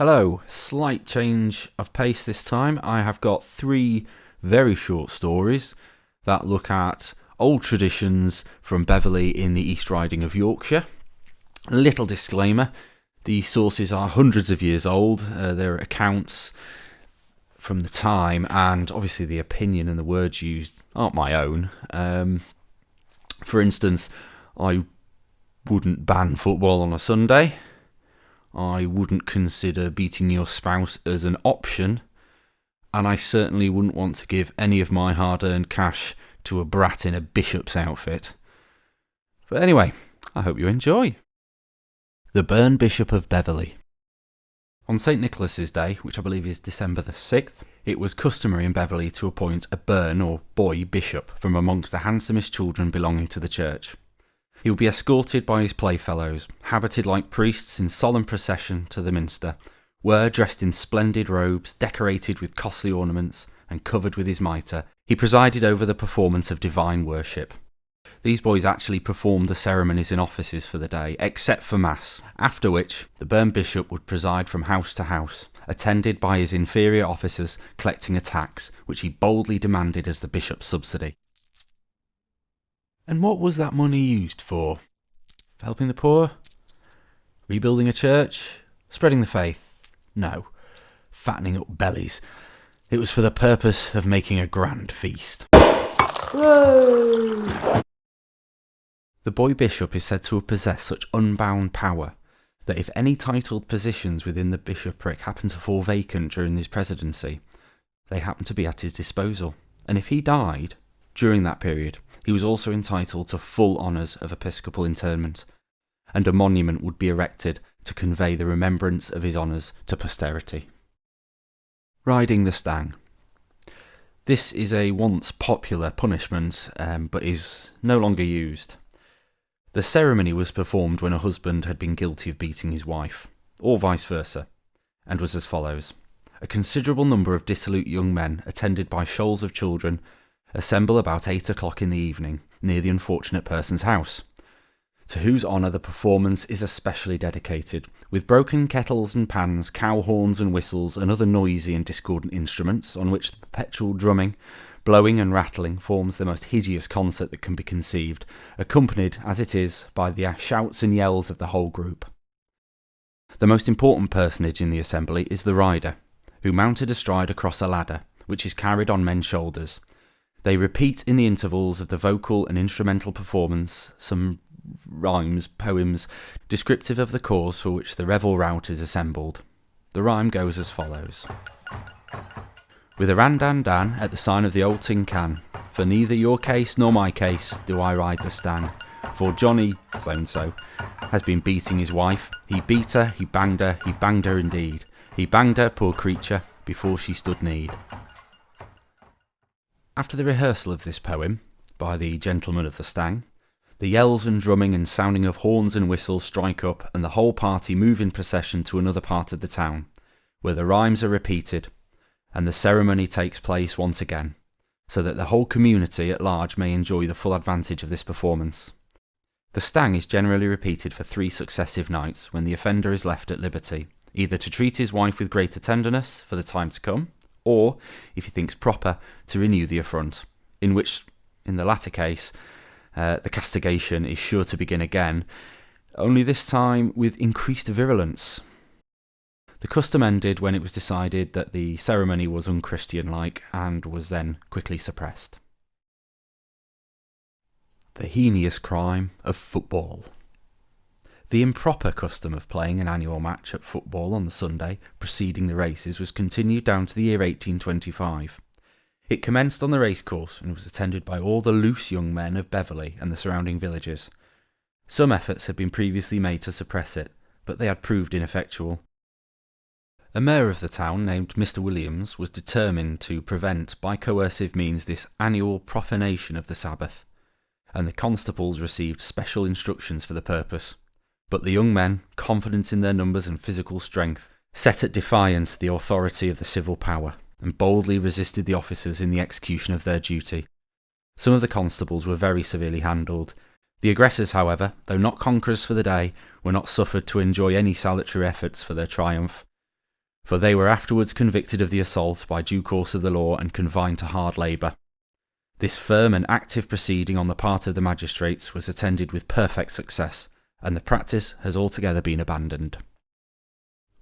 Hello, slight change of pace this time. I have got three very short stories that look at old traditions from Beverley in the East Riding of Yorkshire. A little disclaimer, the sources are hundreds of years old. They're accounts from the time, and obviously the opinion and the words used aren't my own. For instance, I wouldn't ban football on a Sunday. I wouldn't consider beating your spouse as an option, and I certainly wouldn't want to give any of my hard-earned cash to a brat in a bishop's outfit. But anyway, I hope you enjoy. The Burn Bishop of Beverley. On St. Nicholas's Day, which I believe is December the 6th, it was customary in Beverley to appoint a burn or boy bishop from amongst the handsomest children belonging to the church. He will be escorted by his playfellows, habited like priests in solemn procession to the minster, where, dressed in splendid robes, decorated with costly ornaments, and covered with his mitre, he presided over the performance of divine worship. These boys actually performed the ceremonies and offices for the day, except for Mass, after which the Burn Bishop would preside from house to house, attended by his inferior officers collecting a tax, which he boldly demanded as the bishop's subsidy. And what was that money used for? Helping the poor? Rebuilding a church? Spreading the faith? No. Fattening up bellies. It was for the purpose of making a grand feast. Whoa! The boy bishop is said to have possessed such unbound power that if any titled positions within the bishopric happened to fall vacant during his presidency, they happened to be at his disposal. And if he died during that period, he was also entitled to full honours of episcopal interment, and a monument would be erected to convey the remembrance of his honours to posterity. Riding the Stang. This is a once popular punishment, but is no longer used. The ceremony was performed when a husband had been guilty of beating his wife, or vice versa, and was as follows. A considerable number of dissolute young men, attended by shoals of children, assemble about 8 o'clock in the evening near the unfortunate person's house, to whose honour the performance is especially dedicated, with broken kettles and pans, cow horns and whistles, and other noisy and discordant instruments, on which the perpetual drumming, blowing and rattling forms the most hideous concert that can be conceived, accompanied, as it is, by the shouts and yells of the whole group. The most important personage in the assembly is the rider, who mounted astride across a ladder, which is carried on men's shoulders. They repeat in the intervals of the vocal and instrumental performance some rhymes, poems, descriptive of the cause for which the revel rout is assembled. The rhyme goes as follows. With a randan dan at the sign of the old tin can, for neither your case nor my case do I ride the Stang, for Johnny so-and-so has been beating his wife. He beat her, he banged her indeed. He banged her, poor creature, before she stood need. After the rehearsal of this poem, by the gentleman of the Stang, the yells and drumming and sounding of horns and whistles strike up, and the whole party move in procession to another part of the town, where the rhymes are repeated, and the ceremony takes place once again, so that the whole community at large may enjoy the full advantage of this performance. The Stang is generally repeated for 3 successive nights, when the offender is left at liberty, either to treat his wife with greater tenderness for the time to come, or, if he thinks proper, to renew the affront, in which, in the latter case, the castigation is sure to begin again, only this time with increased virulence. The custom ended when it was decided that the ceremony was unchristian-like, and was then quickly suppressed. The heinous crime of football. The improper custom of playing an annual match at football on the Sunday preceding the races was continued down to the year 1825. It commenced on the racecourse and was attended by all the loose young men of Beverley and the surrounding villages. Some efforts had been previously made to suppress it, but they had proved ineffectual. A mayor of the town named Mr. Williams was determined to prevent by coercive means this annual profanation of the Sabbath, and the constables received special instructions for the purpose. But the young men, confident in their numbers and physical strength, set at defiance the authority of the civil power, and boldly resisted the officers in the execution of their duty. Some of the constables were very severely handled. The aggressors, however, though not conquerors for the day, were not suffered to enjoy any salutary efforts for their triumph. for they were afterwards convicted of the assault by due course of the law and confined to hard labour. This firm and active proceeding on the part of the magistrates was attended with perfect success, and the practice has altogether been abandoned.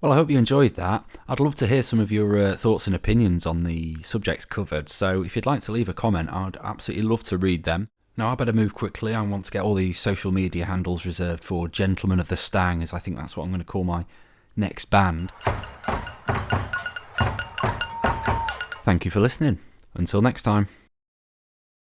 Well, I hope you enjoyed that. I'd love to hear some of your thoughts and opinions on the subjects covered, so if you'd like to leave a comment, I'd absolutely love to read them. Now, I better move quickly. I want to get all the social media handles reserved for Gentlemen of the Stang, as I think that's what I'm going to call my next band. Thank you for listening. Until next time.